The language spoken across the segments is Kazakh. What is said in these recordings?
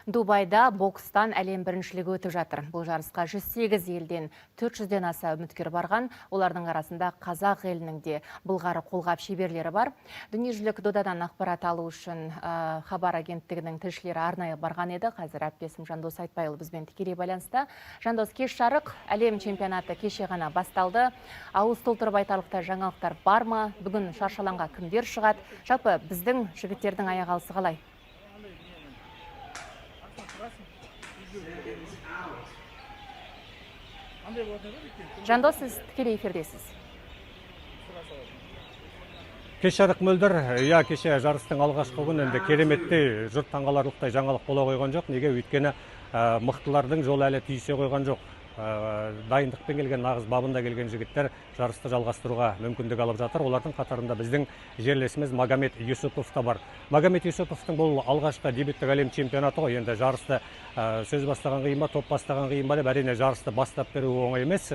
Дубайда бокстан әлем біріншілігі өтіп жатыр. Бұл жарысқа 108 елден 400-ден аса үміткер барған. Олардың арасында қазақ елінің де былғары қолғап шеберлері бар. Дүниежүзілік додадан ақпарат алу үшін хабар агенттігінің тілшілері арнайы барған еді. Қазір әріптесім Жандос Айтбайұлы бізбен тікелей байланыста. Жандос, кеш жарық, әлем чемпионаты кеше ғана басталды. Ауыз толтырып айтарлықтай жаңалықтар бар ма? Бүгін шаршы алаңға кімдер шығады? Жалпы біздің жігіттердің аяқ алысы қалай? Жандос, сіз тікелей эфирдесіз. Кеш жарық мөлдір, кеше жарыстың алғашқы күні енді кереметтей жұрт таңғаларлықтай жаңалық бола қойған жоқ. Неге? Өйткені мықтылардың жолы әлі түйісе қойған жоқ. Дайындықпен келген, нағыз бабында келген жігіттер жарысты жалғастыруға мүмкіндік алып жатыр. Олардың қатарында біздің жерлесіміз Магомед Юсупов та бар. Магомед Юсуповтың бұл алғашқы дебюттік әлем чемпионаты ғой. Енді жарысты сөз бастаған қиын ба, топ бастаған қиын ба деп, әрине жарысты бастап беру оңай емес.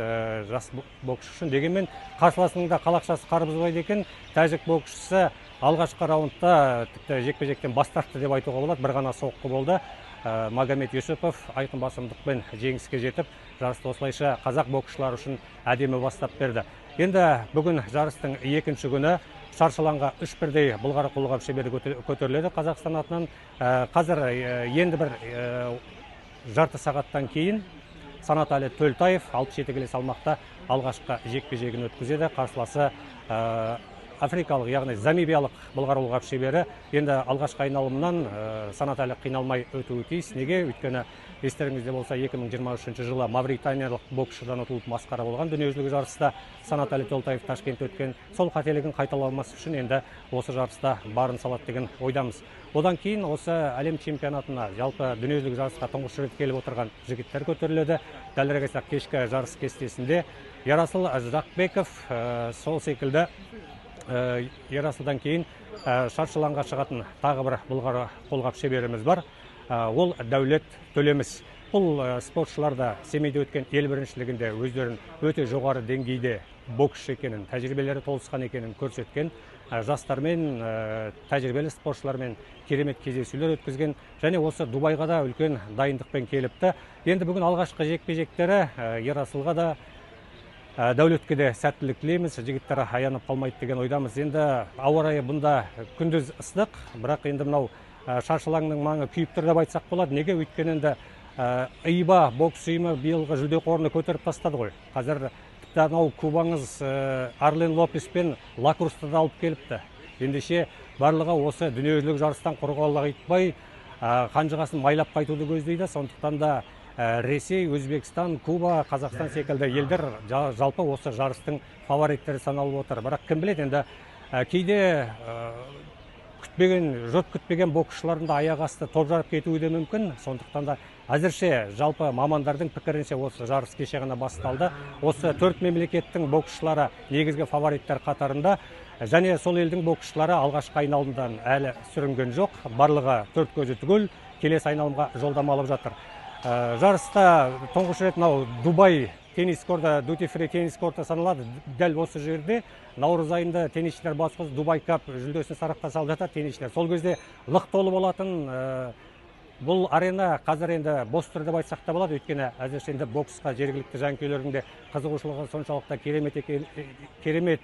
Жас боксшы үшін дегенмен қарсыласының да қалақшасы қарбызбайды екен. Тәжік боксшысы алғашқы раундта тіпті жекпе-жектен бас тартты деп айтуға болады. Бір ғана соққы болды. Магомед Юсупов айқын басымдықпен жеңіске жетіп, жарысты осылайша қазақ боксшылары үшін әдемі бастап берді. Енді бүгін жарыстың екінші күні шаршы алаңға 3 бірдей былғары қолғап шебері көтеріледі Қазақстан атынан. Қазір енді бір жарты сағаттан кейін Санатәлі Төлтаев 67 келі салмақта алғашқы жекпе-жегін өткізеді. Қарсыласы африкалық, яғни замибиялық былғары қолғап шебері. Енді алғашқы айналымнан Санатәлі қиналмай өтуі тиіс. Неге? Өйткені естеріңізде болса 2023 жылы мавританиялық боксшыдан ұтылып масқара болған дүниежүзілік жарыста Санатәлі Төлтаев Ташкентте өткен. Сол қателігін қайталамас үшін енді осы жарыста барын салады деген ойдамыз. Одан кейін осы әлем чемпионатына, жалпы дүниежүзілік жарысқа тұңғыш рет келіп отырған жігіттер көтеріледі. Дәлірек айтсақ, кешкі жарыс кестесінде Ерасыл Жақбеков, сол секілді Ерасылдан кейін шаршы алаңға шығатын тағы бір былғары қолғап шеберіміз бар. Ол Дәулет Төлеміс. Бұл спортшыларда Семейде өткен ел біріншілігінде өздерін өте жоғары деңгейде боксшы екенін, тәжірибелері толысқан екенін көрсеткен. Жастармен, тәжірибелі спортшылармен керемет кездесулер өткізген, және осы Дубайға да үлкен дайындықпен келіпті. Енді бүгін алғашқы жекпе-жектері Ерасылға да, Дәулетке де сәттілік тілейміз. Жігіттер аянып қалмайды деген ойдамыз. Енді ауа райы бұнда күндіз ыстық, бірақ енді мынау шаршы алаңның маңы күйіп тұр деп айтсақ болады. Неге? Өйткені енді ИБА бокс ұйымы биылғы жүлде қорын көтеріп тастады ғой. Қазір тіпті анау кубаңыз Арлен Лопес пен Лакрусты да алып келіпті. Ендеше барлығы осы дүниежүзілік жарыстан құр айтпай, қанжығасын майлап қайтуды көздейді. Сондықтан да Ресей, Өзбекстан, Куба, Қазақстан секілді елдер жалпы осы жарыстың фавориттері саналып отыр. Бірақ кім біледі, енді кейде жұрт күтпеген боксшылардың да аяқ асты топ жарып кетуі де мүмкін. Сондықтан да әзірше жалпы мамандардың пікірінше осы жарыс кеше ғана басталды. Осы 4 мемлекеттің боксшылары негізгі фавориттер қатарында, және сол елдің боксшылары алғашқы айналымдан әлі сүрінген жоқ. Барлығы 4 көзі түгел келесі айналымға жолдама алып жатыр. Жарыста тұңғыш рет Дубай теннис корты, Duty Free теннис корты саналады. Дәл осы жерде наурыз айында теннисшілер бас қосып Дубай кап жүлдесін сарапқа салып жатыр теннисшілер. Сол кезде лық толы болатын бұл арена қазір енді бос тұр деп айтсақ та болады. Өйткені әзірше енді боксқа жергілікті жанкүйерлердің де қызығушылығы соншалықты керемет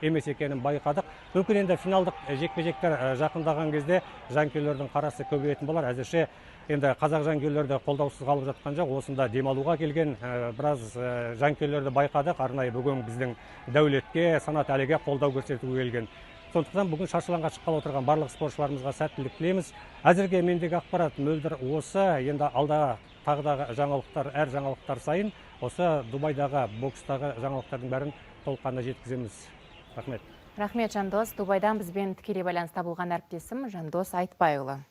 емес екенін байқадық. Мүмкін енді финалдық жекпе-жектер жақындаған кезде жанкүйерлердің қарасы көбейетін болар. Әзірше енді қазақ жанкүйерлерді қолдаусыз қалып жатқан жоқ. Осында демалуға келген біраз жанкүйерлерді байқадық. Арнайы бүгін біздің Дәулетке, Санатәліге қолдау көрсетуге келген. Сондықтан бүгін шаршы алаңға шыққалы отырған барлық спортшыларымызға сәттілік тілейміз. Әзірге мендегі ақпарат мөлдір осы. Енді алда тағыдағы жаңалықтар, әр жаңалықтар сайын осы Дубайдағы бокстағы жаңалықтардың бәрін толыққанды жеткіземіз. Рахмет. Рахмет, Жандос. Дубайдан бізбен тікелей байланыста болған әріптесім Жандос Айтбайұлы.